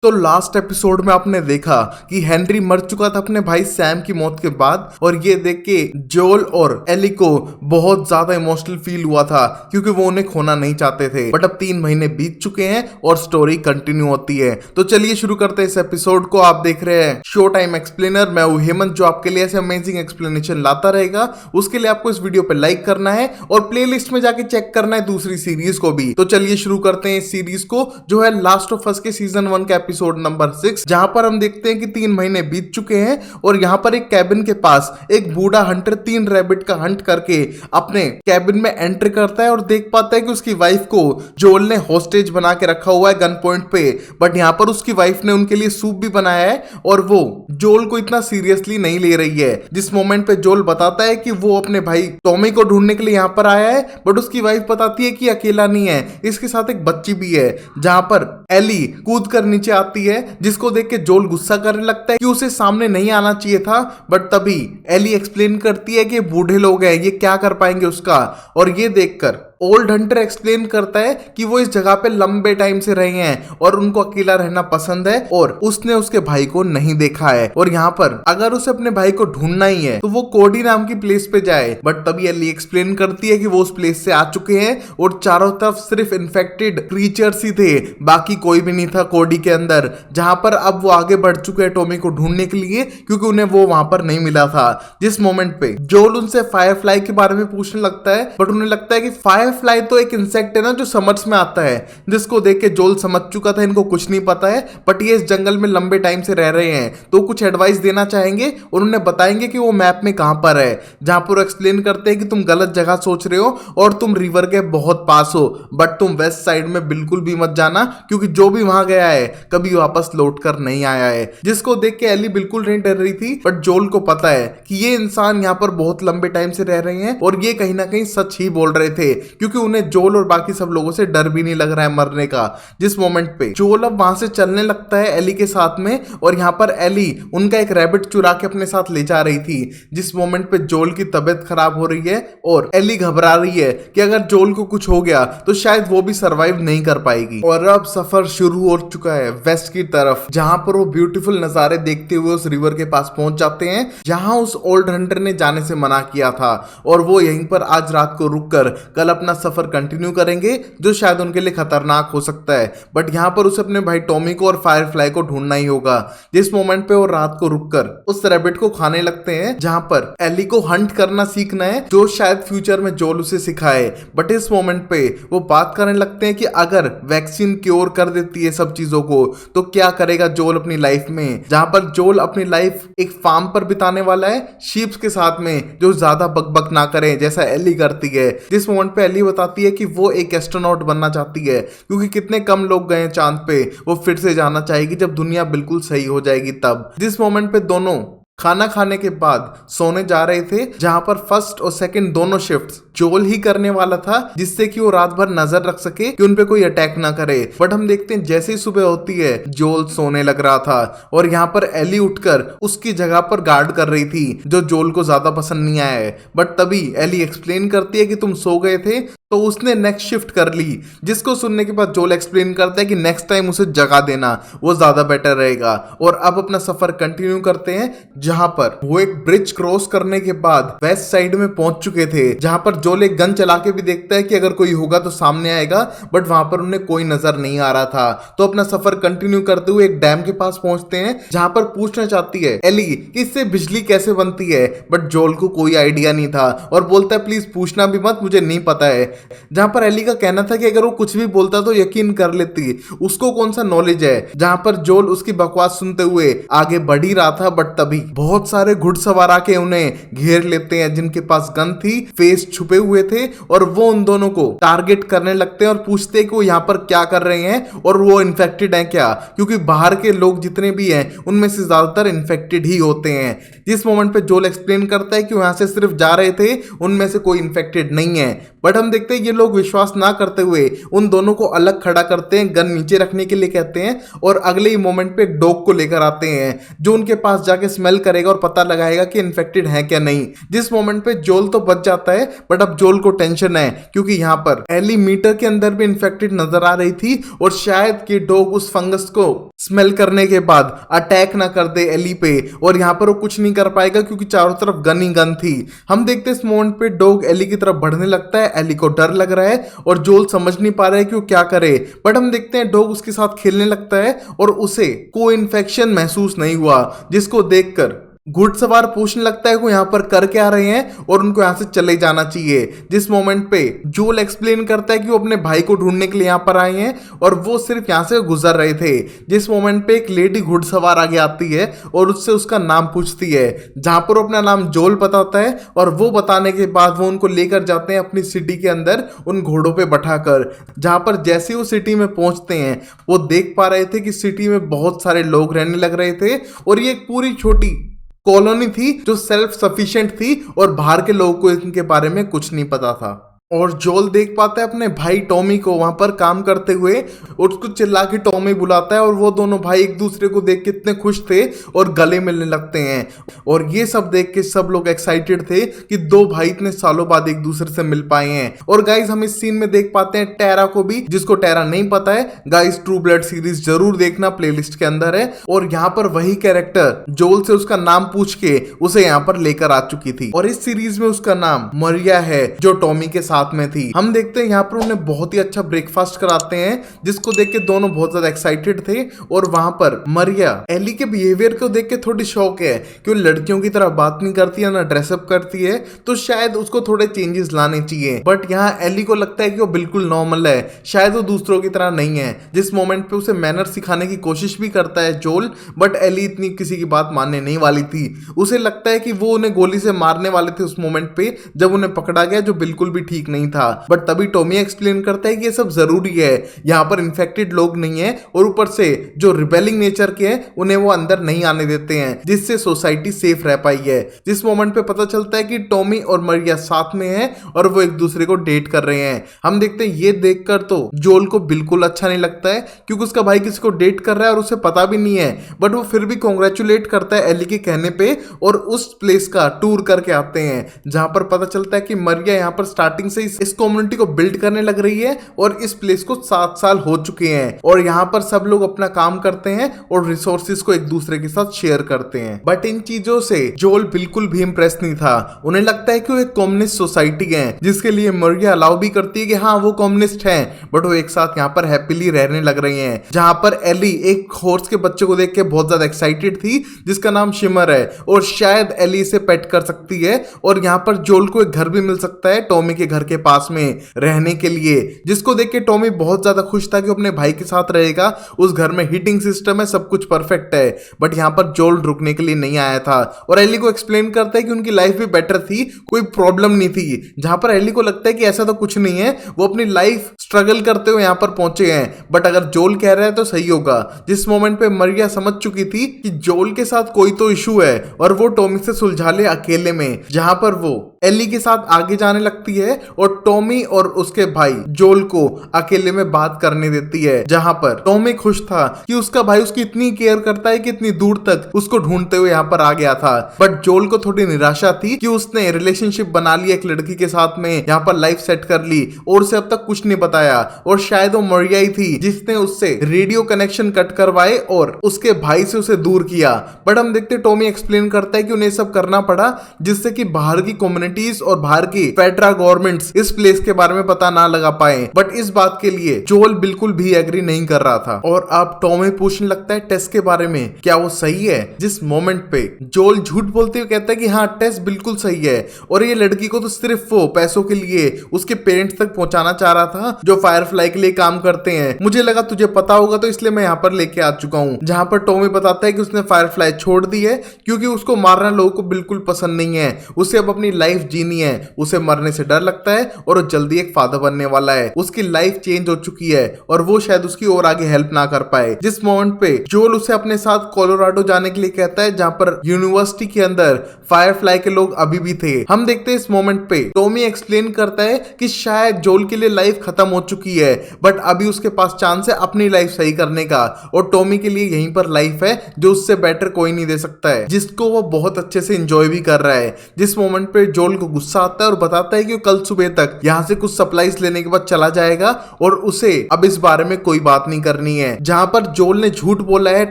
तो last episode में आपने देखा कि हेनरी मर चुका था अपने भाई सैम की मौत के बाद, और ये देख के जोल और एली को बहुत ज्यादा इमोशनल फील हुआ था क्योंकि वो उन्हें खोना नहीं चाहते थे। बट अब 3 महीने बीत चुके हैं और स्टोरी कंटिन्यू होती है। तो चलिए शुरू करते हैं इस एपिसोड को। आप देख रहे हैं शो टाइम एक्सप्लेनर। मैं हूं हेमंत, जो आपके लिए ऐसे अमेजिंग एक्सप्लेनेशन लाता रहेगा। उसके लिए आपको इस वीडियो पे लाइक करना है और प्लेलिस्ट में जाके चेक करना है दूसरी सीरीज को भी। तो चलिए शुरू करते हैं इस सीरीज को, जो है लास्ट ऑफ अस के सीजन 1 का एपिसोड नंबर 6, जहां पर हम देखते हैं कि 3 महीने बीत चुके हैं और यहां पर एक कैबिन के पास एक बूढ़ा हंटर 3 रैबिट का हंट करके अपने कैबिन में एंटर करता है और देख पाता है कि उसकी वाइफ को जोल ने हॉस्टेज बना के रखा हुआ है गन पॉइंट पे। बट यहां पर उसकी वाइफ ने उनके लिए सूप भी बनाया है और वो जोल को इतना सीरियसली नहीं ले रही है। जिस मोमेंट पे जोल बताता है कि वो अपने भाई टॉमी को ढूंढने के लिए यहां पर आया है, बट उसकी वाइफ बताती है कि अकेला नहीं है, इसके साथ एक बच्ची भी है। जहां पर एली कूद कर नीचे आती है, जिसको देख के जोल गुस्सा करने लगता है कि उसे सामने नहीं आना चाहिए था। बट तभी एली एक्सप्लेन करती है कि बूढ़े लोग हैं, ये क्या कर पाएंगे उसका। और ये देखकर ओल्ड हंटर एक्सप्लेन करता है कि वो इस जगह पे लंबे टाइम से रहे हैं और उनको अकेला रहना पसंद है और उसने उसके भाई को नहीं देखा है। और यहाँ पर अगर उसे अपने भाई को ढूंढना ही है तो वो कोडी नाम की प्लेस पे जाए। बट तभी एली एक्सप्लेन करती है कि वो उस प्लेस से आ चुके हैं और चारों तरफ सिर्फ इन्फेक्टेड क्रीचर्स ही थे, बाकी कोई भी नहीं था कोडी के अंदर। जहां पर अब वो आगे बढ़ चुके हैं टॉमी को ढूंढने के लिए, क्योंकि उन्हें वो वहां पर नहीं मिला था। जिस मोमेंट पे जोल उनसे फायरफ्लाई के बारे में पूछने लगता है, बट उन्हें लगता है कि फायरफ्लाई तो एक इंसेक्ट है ना जो समर्स में आता है, जिसको देख के जोल समझ चुका था इनको कुछ नहीं पता है, बट ये इस जंगल में लंबे टाइम से रह रहे हैं तो कुछ एडवाइस देना चाहेंगे और उन्हें बताएंगे कि वो मैप में कहां पर है। जहां पर एक्सप्लेन करते हैं कि तुम गलत जगह सोच रहे हो और तुम रिवर के बहुत पास हो, बट तुम वेस्ट साइड में बिल्कुल भी मत जाना, क्योंकि जो भी वहां गया है कभी वापस लौट कर नहीं आया है। जिसको देख के एली बिल्कुल नहीं डर रही थी, बट जोल को पता है कि ये इंसान यहाँ पर बहुत लंबे टाइम से रह रहे हैं और ये कहीं ना कहीं सच ही बोल रहे थे, क्योंकि उन्हें जोल और बाकी सब लोगों से डर भी नहीं लग रहा है मरने का। जिस मोमेंट पे जोल अब वहां से चलने लगता है एली के साथ में, और यहाँ पर एली उनका एक रैबिट चुरा के अपने साथ ले जा रही थी। जिस मोमेंट पे जोल की तबीयत खराब हो रही है और एली घबरा रही है कि अगर जोल को कुछ हो गया तो शायद वो भी सरवाइव नहीं कर पाएगी। और अब सफर शुरू हो चुका है वेस्ट की तरफ, जहां पर वो ब्यूटीफुल नजारे देखते हुए उस रिवर के पास पहुंच जाते हैं जहां उस ओल्ड हंटर ने जाने से मना किया था। और वो यहीं पर आज रात को रुककर कल अपना सफर कंटिन्यू करेंगे, जो शायद उनके लिए खतरनाक हो सकता है। बट यहाँ पर उसे अपने भाई टॉमी को और फायरफ्लाई को ढूंढना ही होगा। जिस मोमेंट पे वो रात को रुककर उस रैबिट को खाने लगते हैं, जहां पर एली को हंट करना सीखना है, जो शायद फ्यूचर में जोल उसे सिखाए। बट इस मोमेंट पे वो बात करने लगते हैं कि अगर वैक्सीन क्योर कर देती है सब चीजों को तो क्या करेगा जोल अपनी लाइफ में। जहां पर जोल अपनी लाइफ एक फार्म पर बिताने वाला है शीप्स के साथ में, जो ज्यादा बकबक ना करें जैसा एली करती है। जिस मोमेंट पे एली बताती है कि वो एक एस्ट्रोनॉट बनना चाहती है, क्योंकि कितने कम लोग गए चांद पे, वो फिर से जाना चाहेगी जब दुनिया बिल्कुल सही हो जाएगी तब। जिस मोमेंट पे दोनों खाना खाने के बाद सोने जा रहे थे, जहां पर फर्स्ट और सेकंड दोनों शिफ्ट्स जोल ही करने वाला था, जिससे कि वो रात भर नजर रख सके कि उन पे कोई अटैक ना करे। बट हम देखते हैं जैसे ही सुबह होती है जोल सोने लग रहा था और यहाँ पर एली उठकर उसकी जगह पर गार्ड कर रही थी, जो जोल को ज्यादा पसंद नहीं आया है। बट तभी एली एक्सप्लेन करती है कि तुम सो गए थे तो उसने नेक्स्ट शिफ्ट कर ली, जिसको सुनने के बाद जोल एक्सप्लेन करता है कि नेक्स्ट टाइम उसे जगा देना, वो ज्यादा बेटर रहेगा। और अब अपना सफर कंटिन्यू करते हैं, जहां पर वो एक ब्रिज क्रॉस करने के बाद वेस्ट साइड में पहुंच चुके थे, जहां पर जोल एक गन चला के भी देखता है कि अगर कोई होगा तो सामने आएगा, बट वहां पर उन्हें कोई नजर नहीं आ रहा था। तो अपना सफर कंटिन्यू करते हुए एक डैम के पास पहुंचते हैं, जहां पर पूछना चाहती है एली कि इससे बिजली कैसे बनती है, बट जोल को कोई आइडिया नहीं था और बोलता है प्लीज पूछना भी मत, मुझे नहीं पता है। जहां पर एली का कहना था कि अगर वो कुछ भी बोलता तो यकीन कर लेती, उसको कौन सा नॉलेज है। जहां पर जोल उसकी बकवास सुनते हुए आगे बढ़ ही रहा था, बट तभी बहुत सारे घुड़सवार आके उन्हें घेर लेते हैं, जिनके पास गन थी, फेस छुपे हुए थे, और वो उन दोनों को टारगेट करने लगते हैं और पूछते हैं कि वो यहाँ पर क्या कर रहे हैं और वो इन्फेक्टेड हैं क्या, क्योंकि बाहर के लोग जितने भी हैं उनमें से ज्यादातर इन्फेक्टेड ही होते हैं। जिस मोमेंट पे जोल एक्सप्लेन करता है कि वहां से सिर्फ जा रहे थे, उनमें से कोई इन्फेक्टेड नहीं है। बट हम देखते हैं ये लोग विश्वास ना करते हुए उन दोनों को अलग खड़ा करते हैं, गन नीचे रखने के लिए कहते हैं और अगले ही मोमेंट पे एक डॉग को लेकर आते हैं जो उनके पास जाके स्मेल करेगा और पता लगाएगा कि इन्फेक्टेड है क्या नहीं। जिस मोमेंट पे जोल तो बच जाता है बट अब जोल को टेंशन है क्योंकि यहाँ पर एली मीटर के अंदर भी इन्फेक्टेड नजर आ रही थी और शायद कि डॉग उस फंगस को स्मेल करने के बाद अटैक ना कर दे एली पे और यहाँ पर वो कुछ नहीं कर पाएगा क्योंकि चारों तरफ गन ही गन थी। हम देखते हैं इस मोमेंट पे डॉग एली की तरफ बढ़ने लगता है, एली को डर लग रहा है और जोल समझ नहीं पा रहा है कि वो क्या करे, बट हम देखते हैं डॉग उसके साथ खेलने लगता है और उसे कोई इन्फेक्शन महसूस नहीं हुआ, जिसको देखकर घुड़सवार पूछने लगता है कि यहाँ पर कर क्या रहे हैं और उनको यहाँ से चले जाना चाहिए। जिस मोमेंट पे जोल एक्सप्लेन करता है कि वो अपने भाई को ढूंढने के लिए यहाँ पर आए हैं और वो सिर्फ यहाँ से गुजर रहे थे। जिस मोमेंट पे एक लेडी घुड़सवार आगे आती है और उससे उसका नाम पूछती है, जहां पर वो अपना नाम जोल बताता है और वो बताने के बाद वो उनको लेकर जाते हैं अपनी सिटी के अंदर उन घोड़ों पे बैठाकर। जहां पर जैसे वो सिटी में पहुंचते हैं वो देख पा रहे थे कि सिटी में बहुत सारे लोग रहने लग रहे थे और ये एक पूरी छोटी कॉलोनी थी जो सेल्फ सफिशिएंट थी और बाहर के लोगों को इनके बारे में कुछ नहीं पता था। और जोल देख पाता है अपने भाई टॉमी को वहां पर काम करते हुए और उसको चिल्ला के टॉमी बुलाता है और वो दोनों भाई एक दूसरे को देख के इतने खुश थे और गले मिलने लगते हैं। और ये सब देख के सब लोग एक्साइटेड थे कि दो भाई इतने सालों बाद एक दूसरे से मिल पाए हैं। और गाइस हम इस सीन में देख पाते हैं टेरा को भी, जिसको टेरा नहीं पता है गाइस ट्रू ब्लड सीरीज जरूर देखना, प्लेलिस्ट के अंदर है। और यहाँ पर वही कैरेक्टर जोल से उसका नाम पूछ के उसे यहाँ पर लेकर आ चुकी थी और इस सीरीज में उसका नाम मरिया है जो टॉमी के साथ में थी। हम देखते हैं यहाँ पर उन्हें बहुत ही अच्छा ब्रेकफास्ट कराते हैं जिसको देख के दोनों बहुत ज्यादा एक्साइटेड थे। और वहां पर मरिया एली के बिहेवियर को देख के थोड़ी शौक है कि वो लड़कियों की तरह बात नहीं करती है ना ड्रेसअप करती है, तो शायद उसको थोड़े चेंजेस लाने चाहिए। बट यहाँ एली को लगता है कि वो बिल्कुल नॉर्मल है, शायद वो दूसरों की तरह नहीं है। जिस मोमेंट पे उसे मैनर सिखाने की कोशिश भी करता है जोल, बट एली इतनी किसी की बात मानने नहीं वाली थी। उसे लगता है कि वो उन्हें गोली से मारने वाले थे उस मोमेंट पे जब उन्हें पकड़ा गया, जो बिल्कुल भी ठीक नहीं था। बट तभी टॉमी एक्सप्लेन करता है कि ये सब जरूरी है, यहाँ पर इन्फेक्टेड लोग नहीं है और ऊपर से जो रिबेलिंग नेचर के हैं उन्हें वो अंदर नहीं आने देते हैं, जिससे सोसाइटी सेफ रह पाई है। जिस मोमेंट पे पता चलता है कि टॉमी और मरिया साथ में है और वो एक दूसरे को डेट कर रहे हैं। हम देखते हैं ये देखकर तो जोल को बिल्कुल अच्छा नहीं लगता है क्योंकि उसका भाई किसी को डेट कर रहा है और उसे पता भी नहीं है, बट वो फिर भी कॉन्ग्रेचुलेट करता है एली के कहने पे और उस प्लेस का टूर करके आते हैं जहां पर पता चलता है कि मरिया यहाँ पर स्टार्टिंग से इस कम्युनिटी को बिल्ड करने लग रही है और इस प्लेस को 7 साल हो चुके हैं और यहाँ पर सब लोग अपना काम करते हैं और रिसोर्सेज को एक दूसरे के साथ शेयर करते हैं। बट इन चीजों से जोल बिल्कुल भी इंप्रेस नहीं था। उन्हें लगता है कि वो एक कम्युनिस्ट सोसाइटी है जिसके लिए मरिया अलाउ भी करती है कि हाँ वो कम्युनिस्ट है, बट वो एक साथ यहाँ पर हैप्पीली रहने लग रही हैं। जहां पर एली एक हॉर्स के बच्चे को देख के बहुत ज्यादा एक्साइटेड थी जिसका नाम शिमर है और शायद एली इसे पेट कर सकती है और यहाँ पर जोल को एक घर भी मिल सकता है टॉमी के घर के पास में रहने के लिए, जिसको देख के टॉमी बहुत ज्यादा खुश था कि अपने भाई के साथ रहेगा। उस घर में हीटिंग सिस्टम है, सब कुछ परफेक्ट है। बट यहाँ पर जोल रुकने के लिए नहीं आया था और एली को एक्सप्लेन करता है कि उनकी लाइफ भी बेटर थी, कोई प्रॉब्लम नहीं थी। जहां पर एली को लगता है कि ऐसा तो कुछ नहीं है, वो अपनी लाइफ स्ट्रगल करते हुए यहाँ पर पहुंचे हैं, बट अगर जोल कह रहा है तो सही होगा। जिस मोमेंट पे मरिया समझ चुकी थी कि जोल के साथ कोई तो इशू है और वो टॉमी से सुलझा ले अकेले में, जहां पर वो एली के साथ आगे जाने लगती है और टॉमी और उसके भाई जोल को अकेले में बात करने देती है। जहां पर टॉमी खुश था कि उसका भाई उसकी इतनी केयर करता है कि इतनी दूर तक उसको ढूंढते हुए यहाँ पर आ गया था। बट जोल को थोड़ी निराशा थी कि उसने रिलेशनशिप बना ली एक लड़की के साथ में, यहाँ पर लाइफ सेट कर ली और उसे अब तक कुछ नहीं बताया और शायद वो मरिया ही थी जिसने उससे रेडियो कनेक्शन कट करवाए और उसके भाई से उसे दूर किया। बट हम देखते टॉमी एक्सप्लेन करता है कि उन्हें सब करना पड़ा जिससे कि बाहर की कम्युनिटीज और बाहर की फेडरल गवर्नमेंट्स इस प्लेस के बारे में पता ना लगा पाए। बट इस बात के लिए जोल बिल्कुल भी एग्री नहीं कर रहा था और अब टॉमी पूछने लगता है टेस के बारे में, क्या वो सही है? जिस मोमेंट पे जोल झूठ बोलते हुए कहता है कि हाँ टेस बिल्कुल सही है और ये लड़की को तो सिर्फ वो पैसों के लिए उसके पेरेंट्स तक पहुंचाना चाह रहा था जो फायरफ्लाई के लिए काम करते हैं। मुझे लगा तुझे पता होगा तो इसलिए मैं यहाँ पर लेके आ चुका हूँ। जहां पर टॉमी बताता है कि उसने फायरफ्लाई छोड़ दी है क्योंकि उसको मारना लोगों को बिल्कुल पसंद नहीं है, उसे अब अपनी लाइफ जीनी है, उसे मरने से डर लगता सकता है और वो जल्दी एक फादर बनने वाला है। उसकी लाइफ चेंज हो चुकी है और वो शायद उसकी और आगे हेल्प ना कर पाए। जिस मोमेंट पे जोल उसे अपने साथ कोलोराडो जाने के लिए कहता है, जहां पर यूनिवर्सिटी के अंदर फायरफ्लाई के लोग अभी भी थे। हम देखते हैं इस मोमेंट पे टॉमी एक्सप्लेन करता है कि शायद जोल के लिए लाइफ खत्म हो चुकी है, बट अभी उसके पास चांस है अपनी लाइफ सही करने का, और टॉमी के लिए यहीं पर लाइफ है जो उससे बेटर कोई नहीं दे सकता है, जिसको वो बहुत अच्छे से एंजॉय भी कर रहा है। जिस मोमेंट पे जोल को गुस्सा आता है और बताता है कि वो कल सुबह तक यहाँ से कुछ सप्लाईज लेने के बाद चला जाएगा और उसे अब इस बारे में कोई बात नहीं करनी है। जहां पर जोल ने झूठ बोला है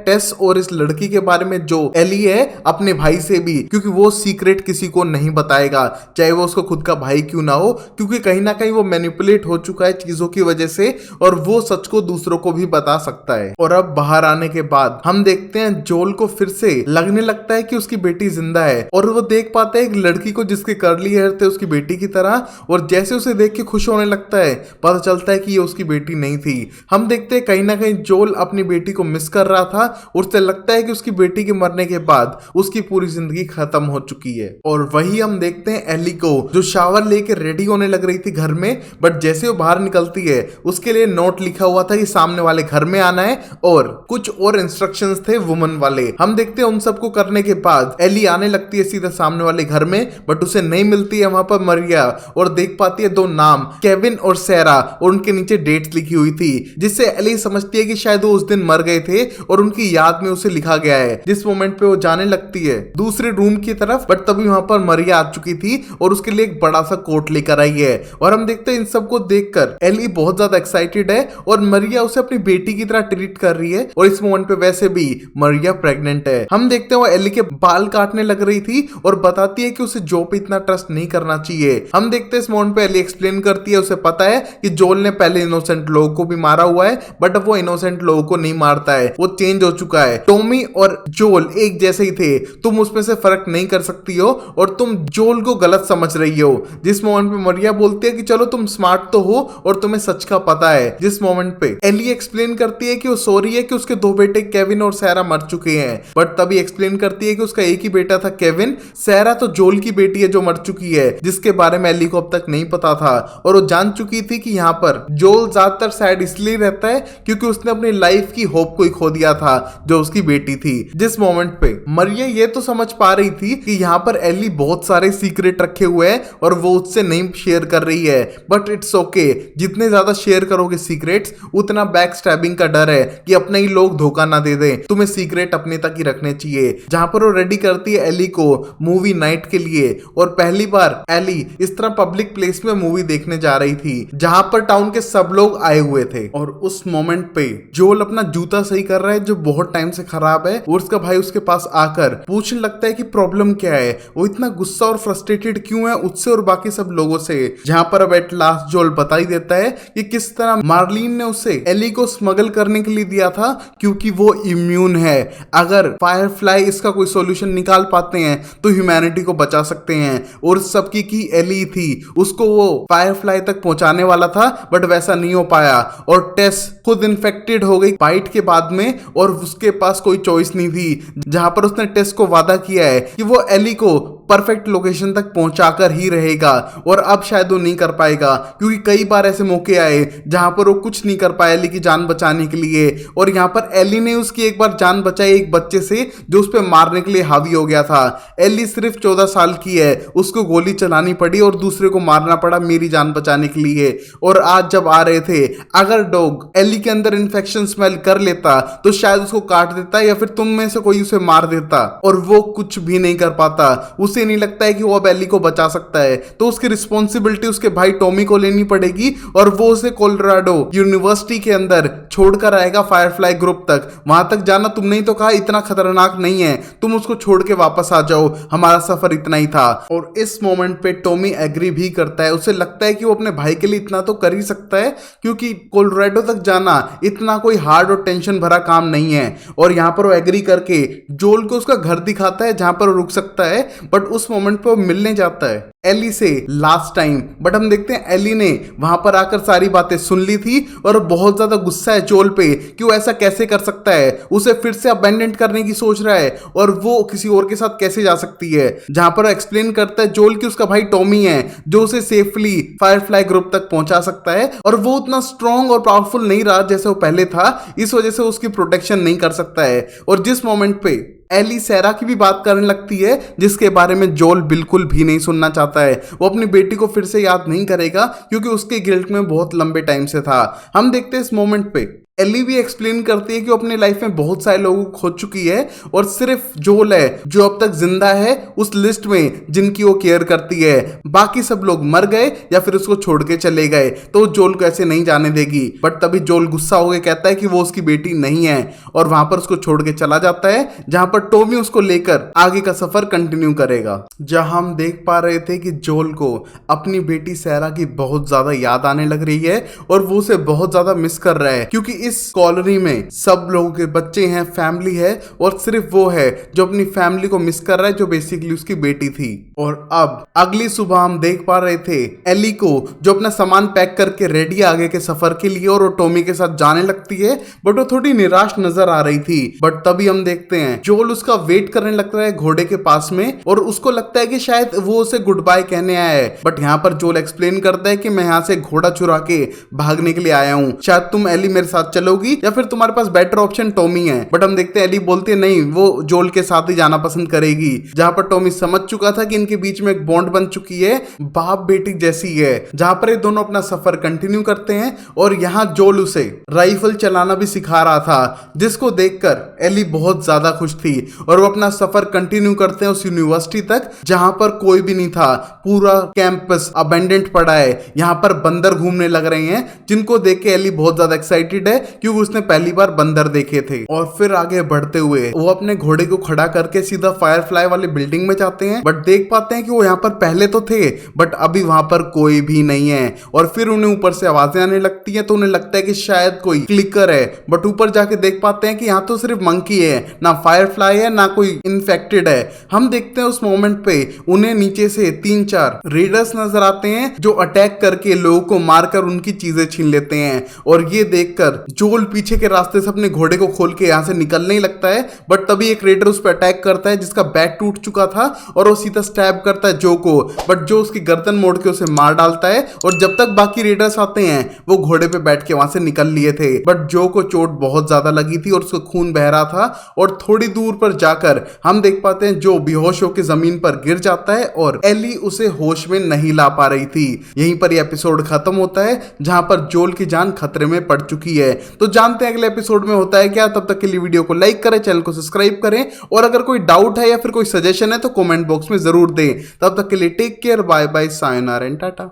टेस और इस लड़की के बारे में जो एली है अपने भाई से भी, क्योंकि वो सीक्रेट किसी को नहीं बताएगा, चाहे वो उसको खुद का भाई क्यों ना हो, क्योंकि कहीं ना कहीं वो मैनिपुलेट हो चुका है चीजों की वजह से और वो सच को दूसरों को भी बता सकता है। और अब बाहर आने के बाद हम देखते हैं जोल को फिर से लगने लगता है कि उसकी बेटी जिंदा है और वो देख पाता है एक लड़की को जिसके कर्ली हेयर थे उसकी बेटी की तरह, और जैसे उसे देख के खुश होने लगता है पता चलता है कि ये उसकी बेटी नहीं थी। हम देखते हैं कहीं ना कहीं जोल अपनी बेटी को मिस कर रहा था और उसे लगता है कि उसकी बेटी के मरने के बाद उसकी पूरी जिंदगी खत्म हो चुकी है। और वही हम देखते हैं एली को जो शावर लेके रेडी होने लग रही थी घर में, बट जैसे वो बाहर निकलती है उसके लिए नोट लिखा हुआ था कि सामने वाले घर में आना है और कुछ और इंस्ट्रक्शंस थे वुमन वाले। हम देखते हैं उन सबको करने के बाद एली आने लगती है सीधा सामने वाले घर में, बट उसे नहीं मिलती है वहां पर मरिया, और देख पाती है दो नाम केविन और सैरा और उनके नीचे डेट्स लिखी हुई थी, जिससे एली समझती है कि शायद वो उस दिन मर गए थे और उनकी याद में उसे लिखा गया है। जिस मोमेंट पे वो जाने लगती है दूसरे रूम की तरफ, बट तभी वहां पर मरिया आ चुकी थी और उसके लिए एक बड़ा सा कोट लेकर आई है। और हम देखते हैं इन सबको देखकर एली बहुत ज्यादा एक्साइटेड है और मरिया उसे अपनी बेटी की तरह ट्रीट कर रही है, और इस मोमेंट पे वैसे भी मरिया प्रेग्नेंट है। हम देखते हैं वो एली के बाल काटने लग रही थी और बताती है कि उसे जो पे इतना ट्रस्ट नहीं करना चाहिए। हम देखते हैं इस मोमेंट पे एली एक्सप्लेन करती है, उसे पता है कि जोल ने पहले इनोसेंट लोगों को भी मारा हुआ है, बट अब वो इनोसेंट लोगों को नहीं मारता है, वो चेंज हो चुका है। टॉमी और जोल एक जैसे ही थे, तुम उसमें से फर्क नहीं कर सकती हो और तुम जोल को गलत समझ रही हो। जिस मोमेंट पे मरिया बोलती है कि चलो तुम स्मार्ट तो हो और तुम्हें सच का पता है। जिस मोमेंट पे एली एक्सप्लेन करती है कि वो सॉरी है कि उसके दो बेटे केविन और सैरा मर चुके हैं, बट तभी एक्सप्लेन करती है कि उसका एक ही बेटा था केविन, सैरा तो जोल की बेटी है जो मर चुकी है, जिसके बारे में एली को अब तक नहीं पता था। और वो जान चुकी थी कि यहाँ पर जोल ज्यादातर सैड इसलिए रहता है क्योंकि उसने अपनी लाइफ की होप को ही खो दिया था जो उसकी बेटी थी। जिस मोमेंट पे मरिया ये तो समझ पा रही थी कि यहाँ पर एली बहुत सारे सीक्रेट रखे हुए हैं और वो उससे नहीं शेयर कर रही है, बट इट्स ओके, जितने ज्यादा शेयर करोगे सीक्रेट्स उतना बैक स्टैबिंग का डर है कि अपने ही लोग धोखा ना दे दें, तुम्हें सीक्रेट अपने तक ही रखने चाहिए। जहां पर वो रेडी करती है एली को मूवी नाइट के लिए, और पहली बार एली इस तरह पब्लिक प्लेस में मूवी देखने जा रही थी जहां पर टाउन के सब लोग आए हुए थे। और उस मोमेंट पे जोल अपना जूता सही कर रहा है जो बहुत टाइम से खराब है, और उसका भाई उसके पास आकर पूछने लगता है कि प्रॉब्लम क्या है, वो इतना गुस्सा और फ्रस्ट्रेटेड क्यों है उससे और बाकी सब लोगों से। जहां पर अब एट लास्ट जोल बता ही देता है कि किस तरह मार्लिन ने उसे एली को स्मगल करने के लिए दिया था, क्योंकि वो इम्यून है। अगर फायरफ्लाई इसका कोई सॉल्यूशन निकाल पाते हैं तो ह्यूमैनिटी को बचा सकते हैं, और सबकी की एली थी, उसको वो फायरफ्लाई तक पहुंचाने वाला था, बट वैसा नहीं हो पाया और टेस खुद इन्फेक्टेड हो गई बाइट के बाद में, और उसके पास कोई चॉइस नहीं थी। जहां पर उसने टेस को वादा किया है कि वो एली को परफेक्ट लोकेशन तक पहुंचाकर ही रहेगा, और अब शायद वो नहीं कर पाएगा क्योंकि कई बार ऐसे मौके आए जहां पर वो कुछ नहीं कर पाया एली की जान बचाने के लिए। और यहां पर एली ने उसकी एक बार जान बचाई एक बच्चे से जो उस पर मारने के लिए हावी हो गया था। एली सिर्फ 14 साल की है, उसको गोली चलानी पड़ी और दूसरे को मारना पड़ा मेरी जान बचाने के लिए। और आज जब आ रहे थे, अगर डॉग एली के अंदर इन्फेक्शन स्मेल कर लेता तो शायद उसको काट देता या फिर तुम में से कोई उसे मार देता, और वो कुछ भी नहीं कर पाता। उसे नहीं लगता है कि वो अब एली को बचा सकता है, तो उसकी रिस्पॉन्सिबिलिटी उसके भाई टॉमी को लेनी पड़ेगी, और वो उसे कोलोराडो यूनिवर्सिटी के अंदर छोड़कर आएगा फायरफ्लाई ग्रुप तक। वहां तक जाना तुमने ही तो कहा इतना खतरनाक नहीं है, तुम उसको छोड़ के वापस आ जाओ, हमारा सफर इतना ही था। और इस मोमेंट पे टॉमी एग्री भी करता है, उसे लगता है कि वो अपने भाई के लिए इतना तो कर ही सकता है, क्योंकि कोलोराडो तक जाना इतना कोई हार्ड और टेंशन भरा काम नहीं है। और यहां पर वो एग्री करके जोल को उसका घर दिखाता है जहां पर वो रुक सकता है, बट उस मोमेंट पे वो मिलने जाता है एली से लास्ट टाइम। बट हम देखते हैं एली ने वहां पर आकर सारी बातें सुन ली थी और बहुत ज्यादा गुस्सा है जोल पे कि वो ऐसा कैसे कर सकता है, उसे फिर से अबेंडन करने की सोच रहा है और वो किसी और के साथ कैसे जा सकती है। जहां पर एक्सप्लेन करता है जोल कि उसका भाई टॉमी है जो उसे सेफली फायरफ्लाई ग्रुप तक पहुंचा सकता है और वो उतना स्ट्रॉन्ग और पावरफुल नहीं रहा जैसे वो पहले था, इस वजह से उसकी प्रोटेक्शन नहीं कर सकता है। और जिस मोमेंट पे एली सैरा की भी बात करने लगती है जिसके बारे में जोल बिल्कुल भी नहीं सुनना चाहता है, वो अपनी बेटी को फिर से याद नहीं करेगा क्योंकि उसके गिल्ट में बहुत लंबे टाइम से था। हम देखते हैं इस मोमेंट पे एली भी एक्सप्लेन करती है कि वो अपनी लाइफ में बहुत सारे लोगों को खो चुकी है और सिर्फ जोल है जो अब तक जिंदा है उस लिस्ट में जिनकी वो केयर करती है, बाकी सब लोग मर गए या फिर उसको छोड़ के चले गए, तो जोल को ऐसे नहीं जाने देगी। बट तभी जोल गुस्सा होकर कहता है कि वो उसकी बेटी नहीं है और वहां पर उसको छोड़ के चला जाता है, जहां पर टॉमी उसको लेकर आगे का सफर कंटिन्यू करेगा। जहां हम देख पा रहे थे कि जोल को अपनी बेटी सैरा की बहुत ज्यादा याद आने लग रही है और वो उसे बहुत ज्यादा मिस कर रहा है क्योंकि इस कॉलोनी में सब लोगों के बच्चे हैं, फैमिली है और सिर्फ वो है जो अपनी फैमिली को मिस कर रहा है जो बेसिकली उसकी बेटी थी। और अब अगली सुबह हम देख पा रहे थे एली को जो अपना सामान पैक करके रेडी आगे के सफर के लिए और वो टॉमी के साथ जाने लगती है, बट वो थोड़ी निराश नजर आ रही थी। बट तभी हम देखते हैं जोल उसका वेट करने लगता है घोड़े के पास में और उसको लगता है कि शायद वो उसे गुड बाय कहने आया है। बट यहाँ पर जोल एक्सप्लेन करता है कि मैं यहाँ से घोड़ा चुरा के भागने के लिए आया हूँ, शायद तुम एली मेरे साथ चलोगी या फिर तुम्हारे पास बेटर ऑप्शन टॉमी है। बट हम देखते हैं एली बोलती है नहीं, वो जोल के साथ ही जाना पसंद करेगी। जहां पर टॉमी समझ चुका था कि इनके बीच में एक बॉन्ड बन चुकी है, बाप बेटी जैसी है। जहां पर ये दोनों अपना सफर कंटिन्यू करते हैं और यहाँ जोल उसे राइफल चलाना भी सिखा रहा था, जिसको देखकर एली बहुत ज्यादा खुश थी और वो अपना सफर कंटिन्यू करते हैं उस यूनिवर्सिटी तक जहां पर कोई भी नहीं था, पूरा कैंपस अबेंडेंट पड़ा है। यहाँ पर बंदर घूमने लग रहे हैं जिनको देख के एली बहुत ज्यादा एक्साइटेड है क्योंकि उसने पहली बार बंदर देखे थे। और फिर आगे बढ़ते हुए वो अपने घोड़े को खड़ा करके सीधा फायरफ्लाई वाली बिल्डिंग में जाते हैं, बट देख पाते हैं कि वो यहाँ पर पहले तो थे बट अभी वहां पर कोई भी नहीं है। और फिर उन्हें ऊपर से आवाजें आने लगती हैं तो उन्हें लगता है कि शायद कोई क्लिकर है, बट ऊपर जाके देख पाते हैं कि यहाँ तो सिर्फ मंकी है, ना फायरफ्लाई है ना कोई इन्फेक्टेड है। हम देखते हैं उस मोमेंट पे उन्हें नीचे से 3-4 रेडर्स नजर आते हैं जो अटैक करके लोगों को मारकर उनकी चीजें छीन लेते हैं। और ये देखकर जोल पीछे के रास्ते से अपने घोड़े को खोल के यहाँ से निकलने ही लगता है, बट तभी एक रेडर उस पर अटैक करता है जिसका बैक टूट चुका था और वो सीधा स्टैब करता है जो को, बट जो उसकी गर्दन मोड़ के उसे मार डालता है। और जब तक बाकी रेडर्स आते हैं वो घोड़े पे बैठ के वहां से निकल लिए थे, बट जो को चोट बहुत ज्यादा लगी थी और उसका खून बह रहा था। और थोड़ी दूर पर जाकर हम देख पाते हैं जो बेहोश होकर जमीन पर गिर जाता है और एली उसे होश में नहीं ला पा रही थी। यहीं पर यह एपिसोड खत्म होता है जहां पर जोल की जान खतरे में पड़ चुकी है। तो जानते हैं अगले एपिसोड में होता है क्या। तब तक के लिए वीडियो को लाइक करें, चैनल को सब्सक्राइब करें और अगर कोई डाउट है या फिर कोई सजेशन है तो कमेंट बॉक्स में जरूर दें। तब तक के लिए take care, bye bye, sayonara and Tata.